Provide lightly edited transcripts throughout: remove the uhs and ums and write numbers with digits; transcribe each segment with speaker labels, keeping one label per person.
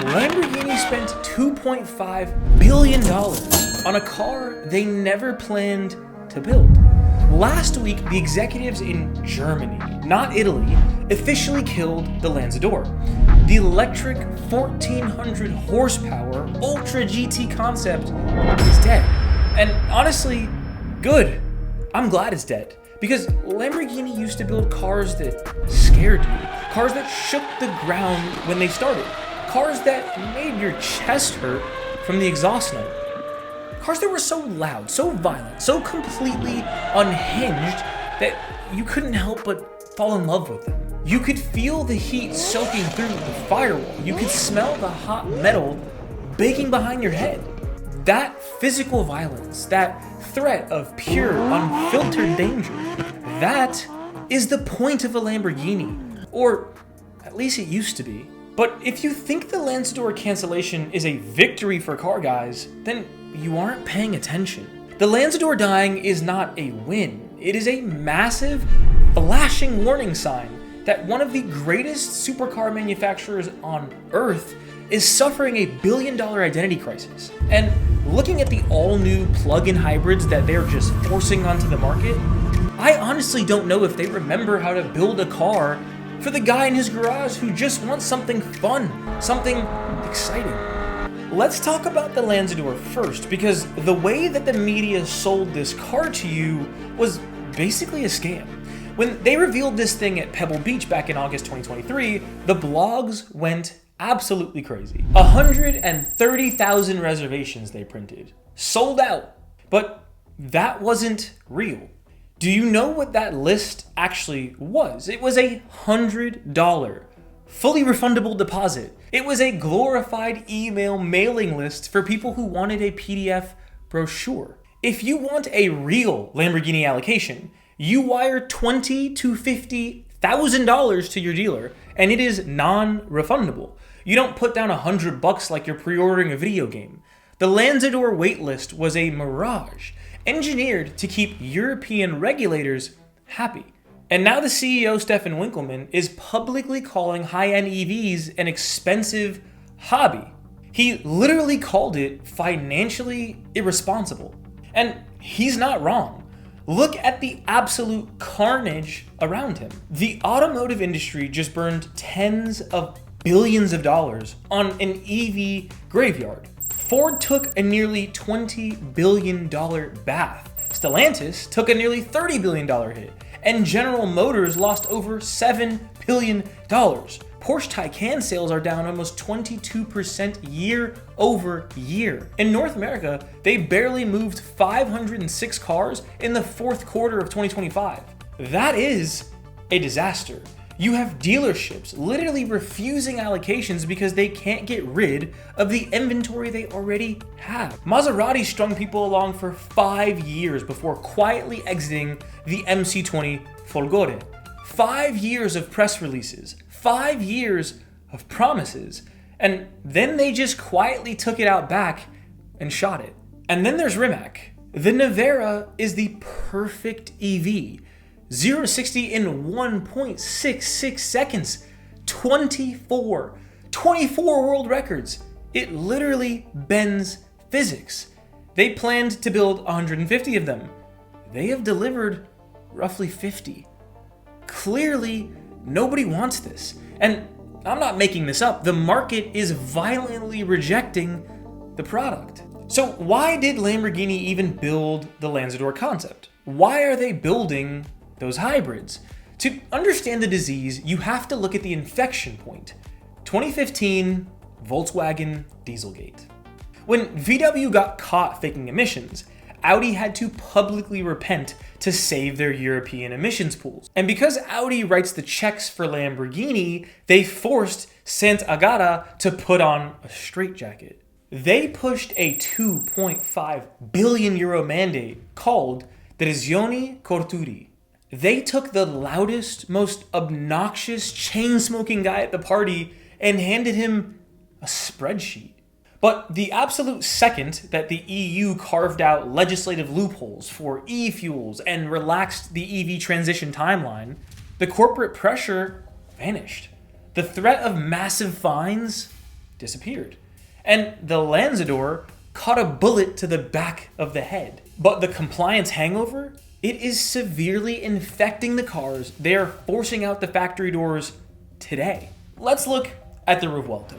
Speaker 1: Lamborghini spent $2.5 billion on a car they never planned to build. Last week, the executives in Germany, not Italy, officially killed the Lanzador. The electric 1400 horsepower Ultra GT concept is dead. And honestly, good. I'm glad it's dead. Because Lamborghini used to build cars that scared you, cars that shook the ground when they started, cars that made your chest hurt from the exhaust note, cars that were so loud, so violent, so completely unhinged that you couldn't help but fall in love with them. You could feel the heat soaking through the firewall. You could smell the hot metal baking behind your head. That physical violence, that threat of pure, unfiltered danger, that is the point of a Lamborghini. Or at least it used to be. But if you think the Lanzador cancellation is a victory for car guys, then you aren't paying attention. The Lanzador dying is not a win. It is a massive, flashing warning sign that one of the greatest supercar manufacturers on Earth is suffering a billion-dollar identity crisis. And looking at the all-new plug-in hybrids that they're just forcing onto the market, I honestly don't know if they remember how to build a car for the guy in his garage who just wants something fun, something exciting. Let's talk about the Lanzador first, because the way that the media sold this car to you was basically a scam. When they revealed this thing at Pebble Beach back in August 2023, the blogs went absolutely crazy. 130,000 reservations they printed. Sold out. But that wasn't real. Do you know what that list actually was? It was a $100 fully refundable deposit. It was a glorified email mailing list for people who wanted a PDF brochure. If you want a real Lamborghini allocation, you wire $20,000 to $50,000 to your dealer, and it is non-refundable. You don't put down $100 like you're pre-ordering a video game. The Lanzador waitlist was a mirage, engineered to keep European regulators happy. And now the CEO, Stefan Winkelmann, is publicly calling high-end EVs an expensive hobby. He literally called it financially irresponsible. And he's not wrong. Look at the absolute carnage around him. The automotive industry just burned tens of billions of dollars on an EV graveyard. Ford took a nearly $20 billion bath. Stellantis took a nearly $30 billion hit. And General Motors lost over $7 billion. Porsche Taycan sales are down almost 22% year over year. In North America, they barely moved 506 cars in the fourth quarter of 2025. That is a disaster. You have dealerships literally refusing allocations because they can't get rid of the inventory they already have. Maserati strung people along for 5 years before quietly exiting the MC20 Folgore. 5 years of press releases, 5 years of promises, and then they just quietly took it out back and shot it. And then there's Rimac. The Nevera is the perfect EV. 0 to 60 in 1.66 seconds. 24 world records. It literally bends physics. They planned to build 150 of them. They have delivered roughly 50. Clearly, nobody wants this. And I'm not making this up. The market is violently rejecting the product. So why did Lamborghini even build the Lanzador concept? Why are they building those hybrids? To understand the disease, you have to look at the infection point. 2015, Volkswagen Dieselgate. When VW got caught faking emissions, Audi had to publicly repent to save their European emissions pools. And because Audi writes the checks for Lamborghini, they forced Sant'Agata to put on a straitjacket. They pushed a 2.5 billion euro mandate called Decisioni Corturi. They took the loudest, most obnoxious, chain-smoking guy at the party and handed him a spreadsheet. But the absolute second that the EU carved out legislative loopholes for e-fuels and relaxed the EV transition timeline, the corporate pressure vanished. The threat of massive fines disappeared. And the Lanzador caught a bullet to the back of the head. But the compliance hangover, it is severely infecting the cars. They are forcing out the factory doors today. Let's look at the Revuelto.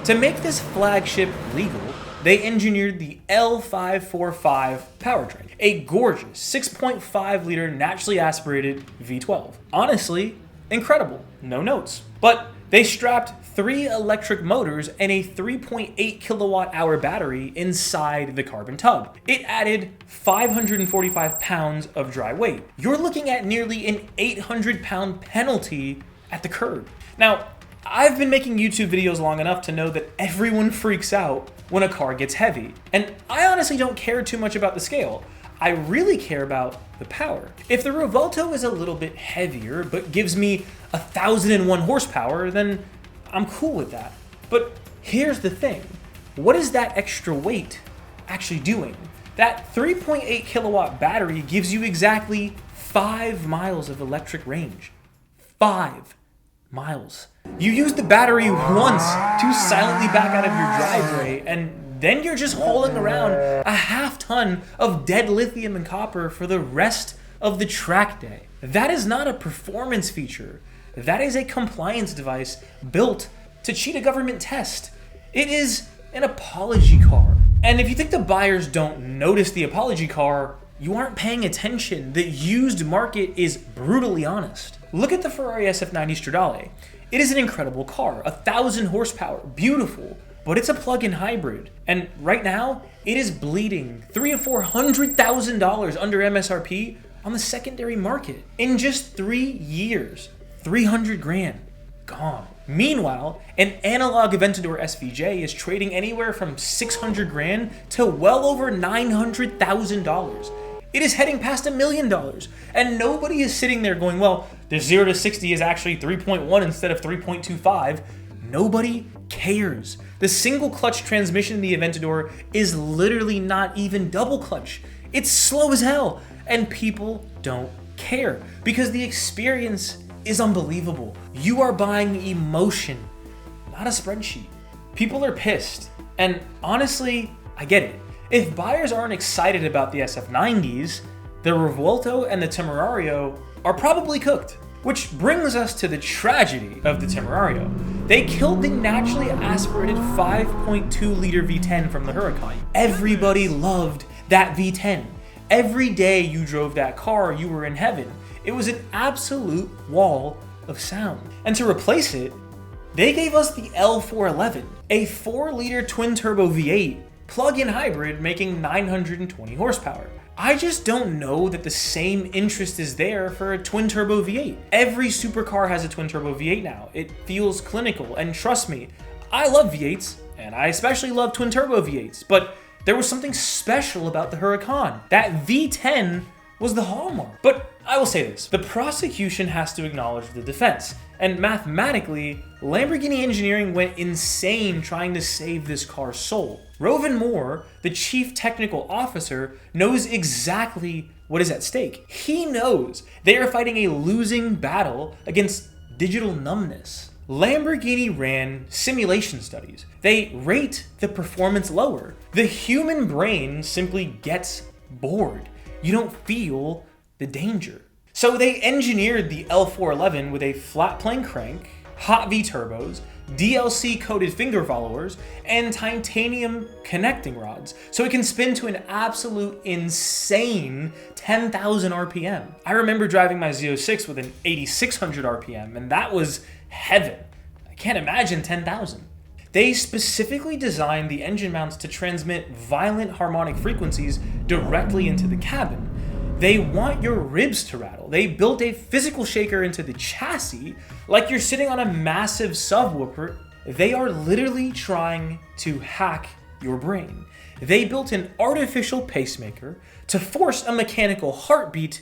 Speaker 1: To make this flagship legal, they engineered the L545 powertrain, a gorgeous 6.5 liter naturally aspirated V12. Honestly, incredible, no notes. But they strapped 3 electric motors and a 3.8 kilowatt hour battery inside the carbon tub. It added 545 pounds of dry weight. You're looking at nearly an 800-pound penalty at the curb. Now, I've been making YouTube videos long enough to know that everyone freaks out when a car gets heavy. And I honestly don't care too much about the scale. I really care about the power. If the Revuelto is a little bit heavier, but gives me 1,001 horsepower, then I'm cool with that. But here's the thing. What is that extra weight actually doing? That 3.8 kilowatt battery gives you exactly 5 miles of electric range. 5 miles. You use the battery once to silently back out of your driveway, and then you're just hauling around a half ton of dead lithium and copper for the rest of the track day. That is not a performance feature. That is a compliance device built to cheat a government test. It is an apology car. And if you think the buyers don't notice the apology car, you aren't paying attention. The used market is brutally honest. Look at the Ferrari SF90 Stradale. It is an incredible car, 1,000 horsepower, beautiful, but it's a plug-in hybrid. And right now, it is bleeding $300,000 or $400,000 under MSRP on the secondary market. In just 3 years, 300 grand, gone. Meanwhile, an analog Aventador SVJ is trading anywhere from 600 grand to well over $900,000. It is heading past $1 million, and nobody is sitting there going, well, the 0 to 60 is actually 3.1 instead of 3.25. Nobody cares. The single clutch transmission in the Aventador is literally not even double clutch. It's slow as hell, and people don't care because the experience is unbelievable. You are buying emotion, not a spreadsheet. People are pissed, and honestly, I get it. If buyers aren't excited about the SF90s, the Revuelto and the Temerario are probably cooked. Which brings us to the tragedy of the Temerario. They killed the naturally aspirated 5.2 liter V10 from the Huracán. Everybody loved that V10. Every day you drove that car, you were in heaven. It was an absolute wall of sound. And to replace it, they gave us the L411, a 4 liter twin turbo V8 plug-in hybrid making 920 horsepower. I just don't know that the same interest is there for a twin-turbo V8. Every supercar has a twin-turbo V8 now. It feels clinical, and trust me, I love V8s, and I especially love twin-turbo V8s, but there was something special about the Huracán. That V10 was the hallmark. But I will say this, the prosecution has to acknowledge the defense, and mathematically, Lamborghini engineering went insane trying to save this car's soul. Rovin Moore, the chief technical officer, knows exactly what is at stake. He knows they are fighting a losing battle against digital numbness. Lamborghini ran simulation studies. They rate the performance lower. The human brain simply gets bored. You don't feel the danger. So they engineered the L411 with a flat plane crank, hot V turbos, DLC-coated finger followers, and titanium connecting rods, so it can spin to an absolute insane 10,000 RPM. I remember driving my Z06 with an 8,600 RPM, and that was heaven. I can't imagine 10,000. They specifically designed the engine mounts to transmit violent harmonic frequencies directly into the cabin. They want your ribs to rattle. They built a physical shaker into the chassis like you're sitting on a massive subwoofer. They are literally trying to hack your brain. They built an artificial pacemaker to force a mechanical heartbeat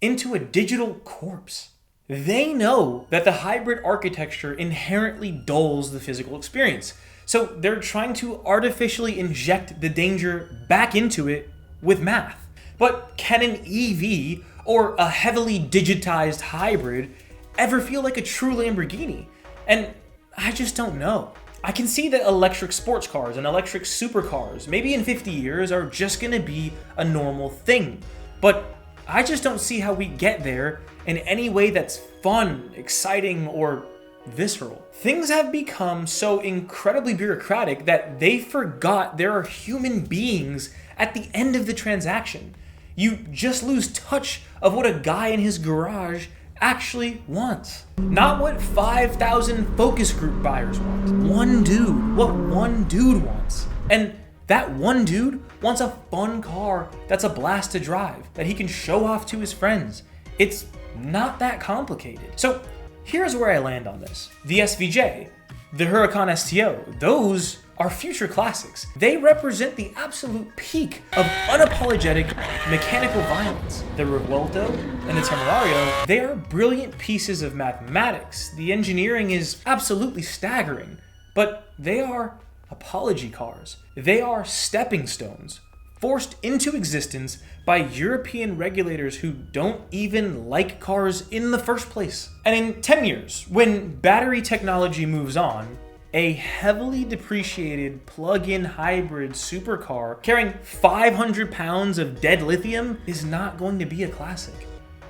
Speaker 1: into a digital corpse. They know that the hybrid architecture inherently dulls the physical experience. So they're trying to artificially inject the danger back into it with math. But can an EV or a heavily digitized hybrid ever feel like a true Lamborghini? And I just don't know. I can see that electric sports cars and electric supercars, maybe in 50 years, are just gonna be a normal thing. But I just don't see how we get there in any way that's fun, exciting, or visceral. Things have become so incredibly bureaucratic that they forgot there are human beings at the end of the transaction. You just lose touch of what a guy in his garage actually wants. Not what 5,000 focus group buyers want. One dude, what one dude wants. And that one dude wants a fun car that's a blast to drive, that he can show off to his friends. It's not that complicated. So here's where I land on this. The SVJ, the Huracán STO, those are future classics. They represent the absolute peak of unapologetic mechanical violence. The Revuelto and the Temerario, they are brilliant pieces of mathematics. The engineering is absolutely staggering, but they are apology cars. They are stepping stones forced into existence by European regulators who don't even like cars in the first place. And in 10 years, when battery technology moves on, a heavily depreciated plug-in hybrid supercar carrying 500 pounds of dead lithium is not going to be a classic.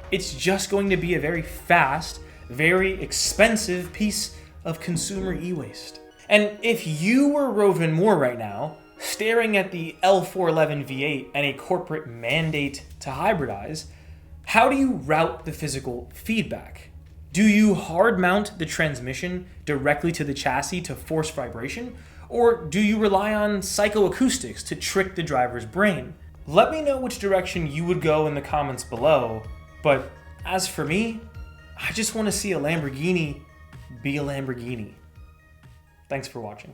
Speaker 1: It's just going to be a very fast, very expensive piece of consumer e-waste. And if you were Rovin Moore right now, staring at the L411 V8 and a corporate mandate to hybridize, how do you route the physical feedback? Do you hard mount the transmission directly to the chassis to force vibration? Or do you rely on psychoacoustics to trick the driver's brain? Let me know which direction you would go in the comments below, but as for me, I just want to see a Lamborghini be a Lamborghini. Thanks for watching.